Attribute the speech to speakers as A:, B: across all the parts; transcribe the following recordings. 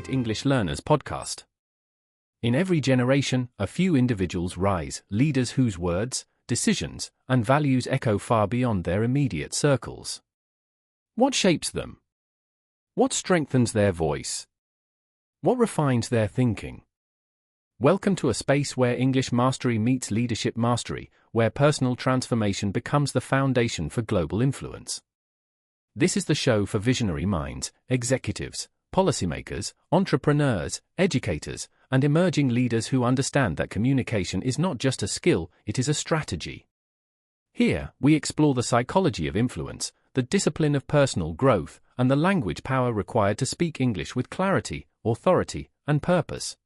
A: Great English Learners podcast. In every generation, a few individuals rise, leaders whose words, decisions, and values echo far beyond their immediate circles. What shapes them? What strengthens their voice? What refines their thinking? Welcome to a space where English mastery meets leadership mastery, where personal transformation becomes the foundation for global influence. This is the show for visionary minds, executives, policymakers, entrepreneurs, educators, and emerging leaders who understand that communication is not just a skill, it is a strategy. Here, we explore the psychology of influence, the discipline of personal growth, and the language power required to speak English with clarity, authority, and purpose.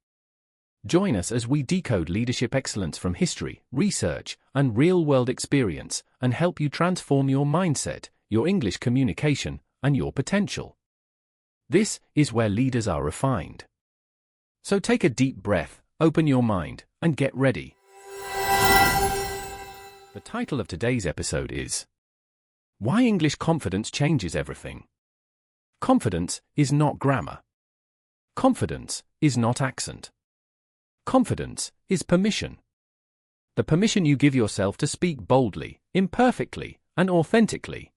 A: Join us as we decode leadership excellence from history, research, and real-world experience, and help you transform your mindset, your English communication, and your potential. This is where leaders are refined. So take a deep breath, open your mind, and get ready. The title of today's episode is Why English Confidence Changes Everything. Confidence is not grammar. Confidence is not accent. Confidence is permission. The permission you give yourself to speak boldly, imperfectly, and authentically.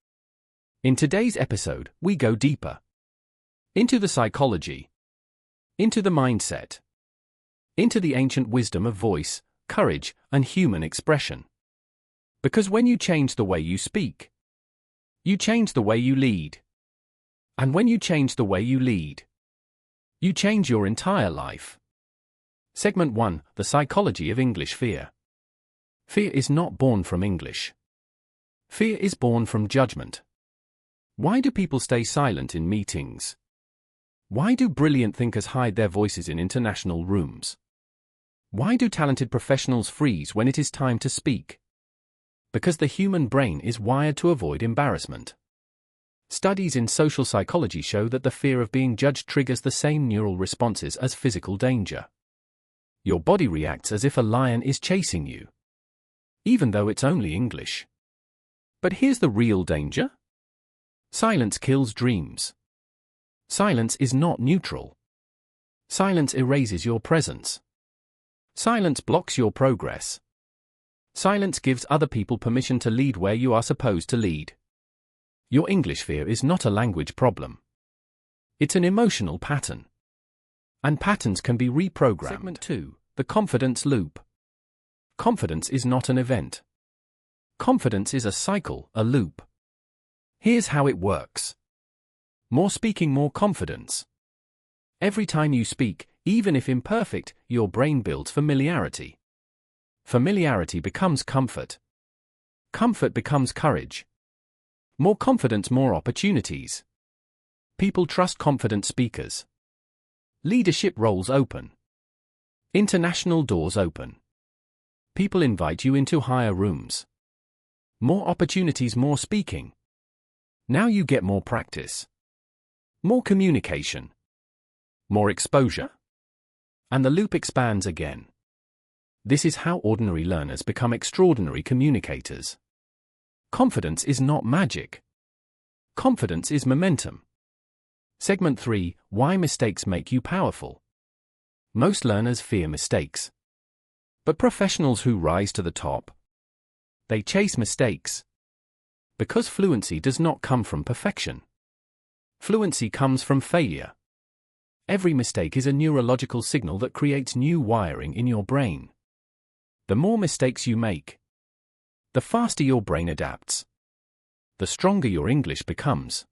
A: In today's episode, we go deeper. Into the psychology. Into the mindset. Into the ancient wisdom of voice, courage, and human expression. Because when you change the way you speak, you change the way you lead. And when you change the way you lead, you change your entire life. Segment 1, The Psychology of English Fear. Fear is not born from English. Fear is born from judgment. Why do people stay silent in meetings? Why do brilliant thinkers hide their voices in international rooms? Why do talented professionals freeze when it is time to speak? Because the human brain is wired to avoid embarrassment. Studies in social psychology show that the fear of being judged triggers the same neural responses as physical danger. Your body reacts as if a lion is chasing you, even though it's only English. But here's the real danger. Silence kills dreams. Silence is not neutral. Silence erases your presence. Silence blocks your progress. Silence gives other people permission to lead where you are supposed to lead. Your English fear is not a language problem. It's an emotional pattern. And patterns can be reprogrammed. Segment 2, The Confidence Loop. Confidence is not an event. Confidence is a cycle, a loop. Here's how it works. More speaking, more confidence. Every time you speak, even if imperfect, your brain builds familiarity. Familiarity becomes comfort. Comfort becomes courage. More confidence, more opportunities. People trust confident speakers. Leadership roles open. International doors open. People invite you into higher rooms. More opportunities, more speaking. Now you get more practice. More communication. More exposure. And the loop expands again. This is how ordinary learners become extraordinary communicators. Confidence is not magic. Confidence is momentum. Segment 3, Why Mistakes Make You Powerful. Most learners fear mistakes. But professionals who rise to the top, they chase mistakes. Because fluency does not come from perfection. Fluency comes from failure. Every mistake is a neurological signal that creates new wiring in your brain. The more mistakes you make, the faster your brain adapts. The stronger your English becomes.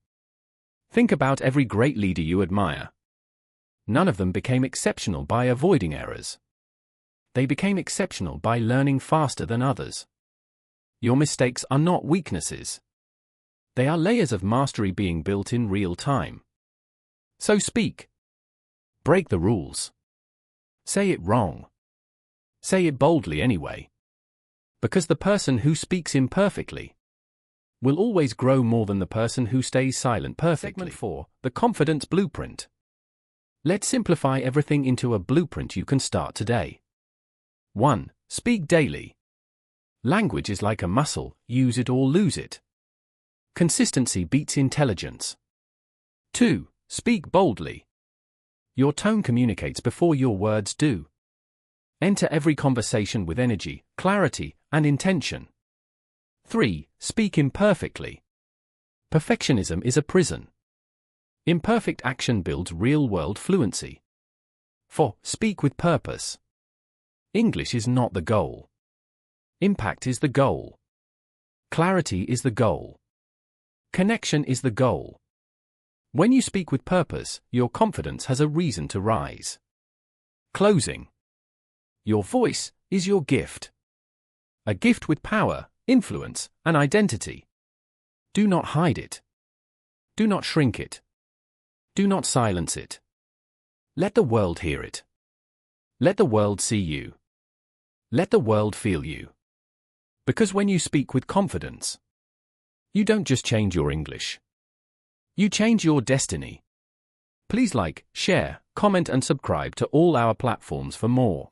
A: Think about every great leader you admire. None of them became exceptional by avoiding errors. They became exceptional by learning faster than others. Your mistakes are not weaknesses. They are layers of mastery being built in real time. So speak. Break the rules. Say it wrong. Say it boldly anyway. Because the person who speaks imperfectly will always grow more than the person who stays silent perfectly. Segment 4, The Confidence Blueprint. Let's simplify everything into a blueprint you can start today. 1. Speak daily. Language is like a muscle, use it or lose it. Consistency beats intelligence. 2. Speak boldly. Your tone communicates before your words do. Enter every conversation with energy, clarity, and intention. 3. Speak imperfectly. Perfectionism is a prison. Imperfect action builds real-world fluency. 4. Speak with purpose. English is not the goal. Impact is the goal. Clarity is the goal. Connection is the goal. When you speak with purpose, your confidence has a reason to rise. Closing. Your voice is your gift. A gift with power, influence, and identity. Do not hide it. Do not shrink it. Do not silence it. Let the world hear it. Let the world see you. Let the world feel you. Because when you speak with confidence, you don't just change your English. You change your destiny. Please like, share, comment and subscribe to all our platforms for more.